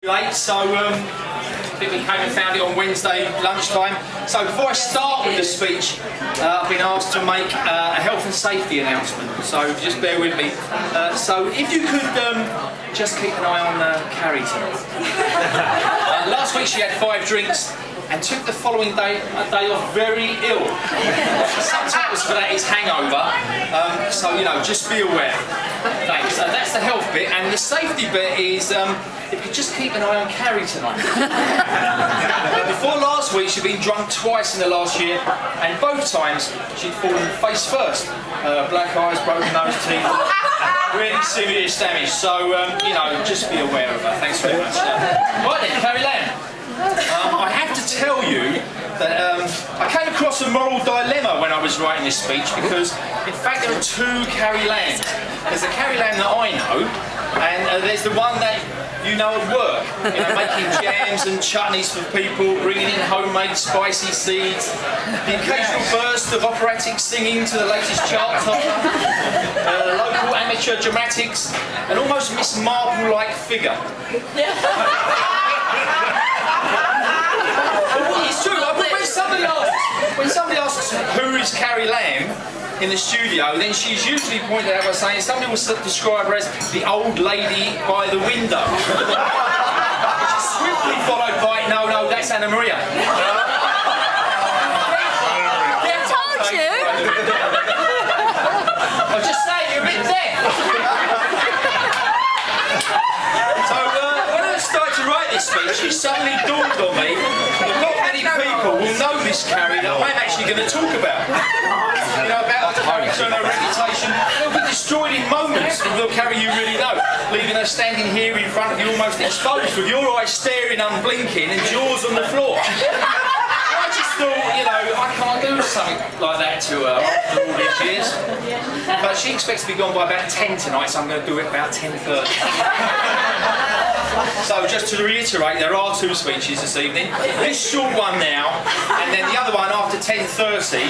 Late, so I think we came and found it on Wednesday lunchtime. So before I start with the speech, I've been asked to make a health and safety announcement. So just bear with me. So if you could just keep an eye on Carrie tonight. Last week she had 5 drinks and took the following day off very ill. Sometimes for that is hangover. So you know, just be aware. Thanks. That's the health bit, and the safety bit is if you just keep an eye on Carrie tonight. Before last week, she'd been drunk twice in the last year, and both times she'd fallen face first. Black eyes, broken nose, teeth, really serious damage. So you know, just be aware of her. Thanks very much. Right then, Carrie Lamb. I have to tell you that I came across a moral dilemma when I was writing this speech, because in fact there are 2 Carrie Lambs. There's the Carrie Lamb that I know, and there's the one that you know at work, you know, making jams and chutneys for people, bringing in homemade spicy seeds, the occasional burst of operatic singing to the latest chart topper, local amateur dramatics, an almost Miss Marple-like figure. It's true. When somebody asks who is Carrie Lamb in the studio, then she's usually pointed out by saying somebody will describe her as the old lady by the window. Which is swiftly followed by no, that's Anna Maria. I told you. I'm just saying you're a bit deaf. So when I started to write this speech, it suddenly dawned on me that not many people will know this Carrie that I'm actually going to talk about. You know, about her character and her reputation. They'll be destroyed in moments of the Carrie you really know, leaving her standing here in front of you almost exposed, with your eyes staring unblinking and jaws on the floor. I just thought, you know, I can't do something like that to her after all these years. But she expects to be gone by about 10 tonight, so I'm going to do it about 10:30. So just to reiterate, there are 2 speeches this evening. This short one now, and then the other one after 10:30.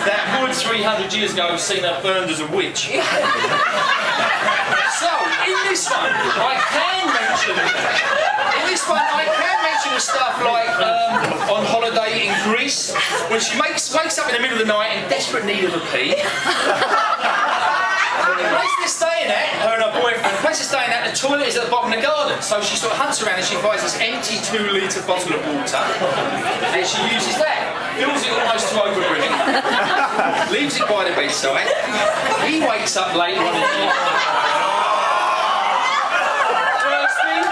That would 300 years ago have seen her burned as a witch. So in this one, I can mention the stuff like on holiday in Greece, when she wakes up in the middle of the night in desperate need of a pee. The place they're staying at, her and her boyfriend, the place they're staying at, the toilet is at the bottom of the garden. So she sort of hunts around and she finds this empty 2-litre bottle of water, and she uses that, fills it almost to overbrimming, leaves it by the bedside. He wakes up later on in the evening, thirsty,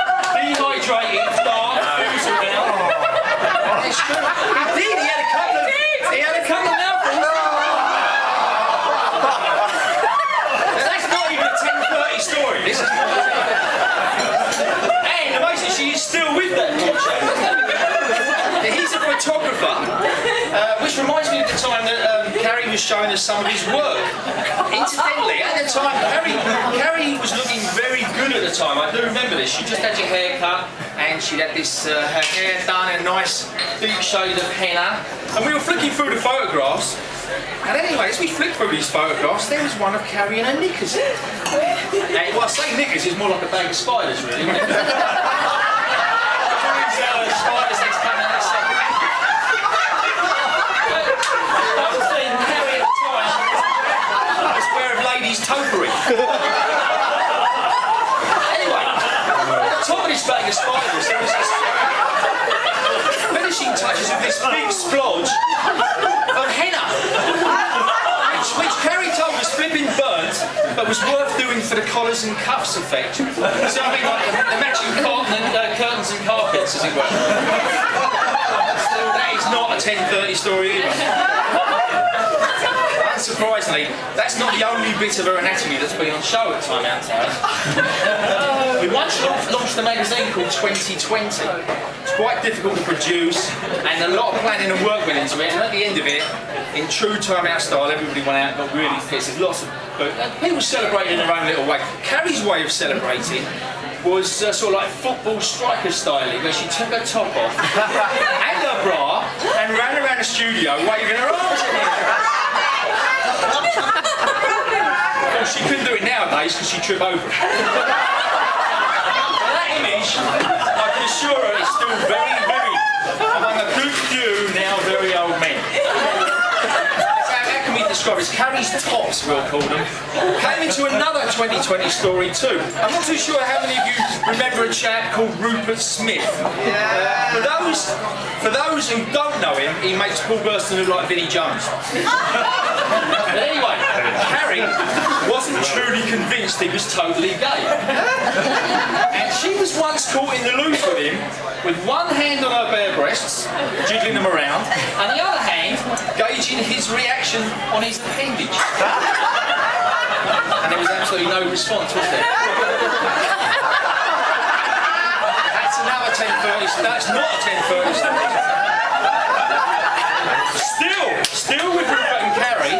dehydrated, dark, fills around. Indeed, he had a couple of mouthfuls. Story. This is and amazing, she is still with that watcher. He's a photographer, which reminds me of the time that Carrie was showing us some of his work. Incidentally, at the time, Carrie was looking very good at the time. I do remember this. She just had your hair cut, and she had this her hair done in a nice deep shade of henna. And we were flicking through the photographs. And anyway, as we flicked through these photographs, there was one of Carrie in her knickers. Now, well, I say knickers, it's more like a bag of spiders, really, isn't it? Spiders next time in a second. I was saying Carrie at the time was wearing ladies' topiary. Anyway, at the top of this bag of spiders, there was this finishing touches of this big splodge of henna, which Carrie told us flipping burnt, but was worth doing for the collars and cuffs effect. Something like the matching curtains and carpets, as it were. Still, that is not a 10:30 story either. Unsurprisingly, that's not the only bit of her anatomy that's been on show at Time Out Towers. We once launched a magazine called 2020. It's quite difficult to produce, and a lot of planning and work went into it, and at the end of it, in true Time Out style, everybody went out and got really pissed. There's lots of people celebrating in their own little way. Carrie's way of celebrating was sort of like football striker style, where she took her top off and her bra and ran around the studio waving her arms in the air. Well, she couldn't do it nowadays because she'd trip over it. That image, I can subscribers, Carrie's Tops, we'll call them, came into another 2020 story too. I'm not too sure how many of you remember a chap called Rupert Smith. For those who don't know him, he makes Paul Burston look like Vinnie Jones. But anyway, Carrie wasn't truly convinced he was totally gay. And she was once caught in the loop with him, with one hand on her bare breasts, jiggling them around, and the other hand gauging his reaction on his appendage. And there was absolutely no response, was there? That's another 10:30. That's not a 10:30 story. Still with Rupert and Carrie,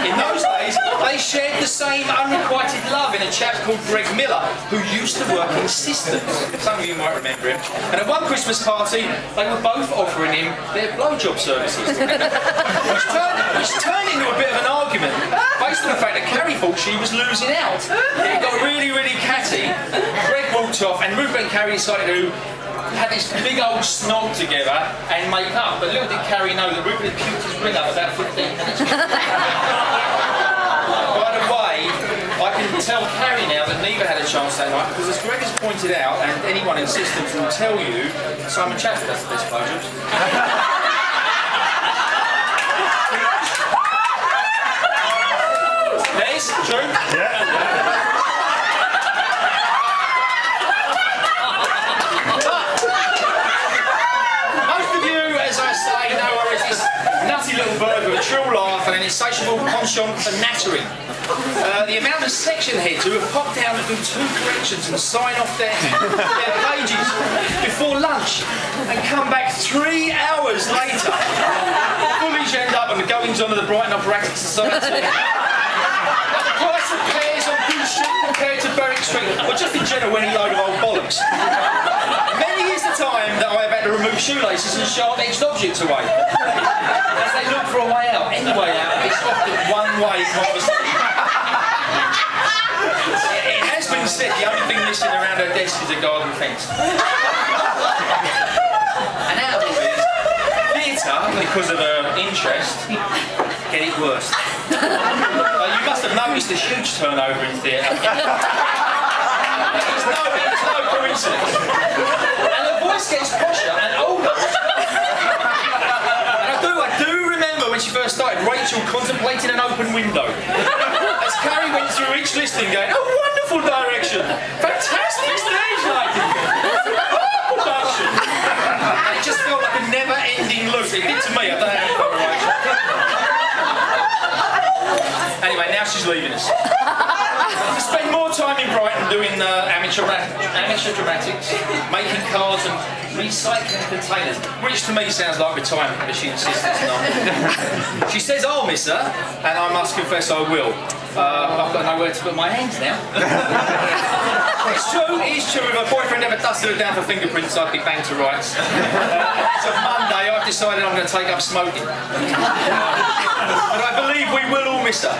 in those days, they shared the same unrequited love in a chap called Greg Miller, who used to work in Systems. Some of you might remember him. And at one Christmas party, they were both offering him their blowjob services. which turned into a bit of an argument, based on the fact that Carrie thought she was losing out. It got really, really catty. Greg walked off, and Rupert and Carrie decided to have this big old snog together and make up. But little did Carrie know that Rupert had puked his ring up about 15 minutes. By the way, I can tell Carrie now that neither had a chance that night, because as Greg has pointed out, and anyone in Systems will tell you, Simon Chafford does the best blowjobs. Yes, true? Yeah. Nutty little bird with a true laugh and an insatiable penchant for nattering. The amount of section heads who have popped down to do 2 corrections and sign off their pages before lunch and come back 3 hours later, fully genned up on the goings on of the Brighton Operatic Society. The price of pears on Goose Street compared to Berwick Street, or just in general any load of old bollocks. Many is the time that I have had to remove shoelaces and sharp-edged objects away, as they look for a way out. Any way out, it's often one-way conversation. It has been said the only thing missing around her desk is a garden fence. And out of it, theatre, because of her interest, get it worse. You must have noticed a huge turnover in theatre. It's no coincidence. And the voice gets posher and older. And I do remember when she first started, Rachel contemplating an open window. As Carrie went through each listing going, oh, wonderful direction, fantastic stage lighting, production. And it just felt like a never-ending loop. It did to me, I don't know how it Rachel. Anyway, now she's leaving us. Spend more time in Brighton doing amateur dramatics, making cards and recycling containers, which to me sounds like retirement, but she insists it's not. She says I'll miss her, and I must confess I will. I've got nowhere to put my hands now. It's true, if her boyfriend ever dusted her down for fingerprints, I'd be banged to rights. So Monday I've decided I'm going to take up smoking. But I believe we will all miss her.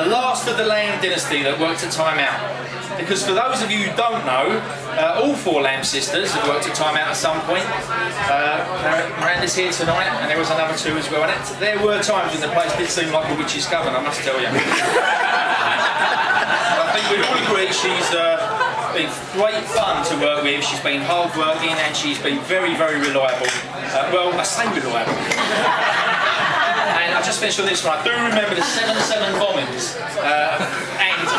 The last of the Lamb dynasty that worked at Time Out. Because for those of you who don't know, all 4 Lamb sisters have worked at Time Out at some point. Miranda's here tonight, and there was another 2 as well. And there were times when the place did seem like a witch's coven, I must tell you. I think we'd all agree she's been great fun to work with. She's been hard working and she's been very, very reliable. Well, I say reliable. And I just finished on this one. I do remember the 7-7 bombings. And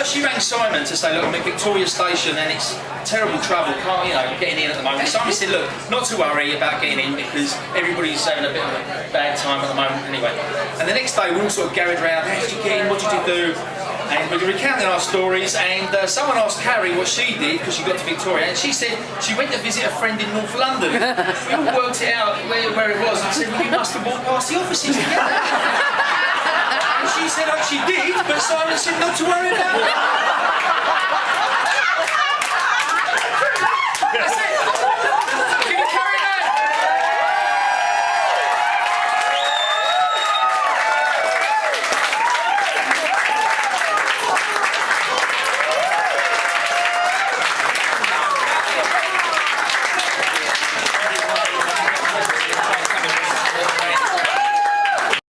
she rang Simon to say, look, I'm at Victoria Station and it's terrible trouble, getting in at the moment. Simon said, look, not to worry about getting in because everybody's having a bit of a bad time at the moment anyway. And the next day we all sort of garruled around, how did you get in, what did you do? And we were recounting our stories, and someone asked Carrie what she did because she got to Victoria, and she said she went to visit a friend in North London. We all worked it out where it was and said, well, you must have walked past the offices to get there. And she said, oh, she did, but Simon said not to worry about it.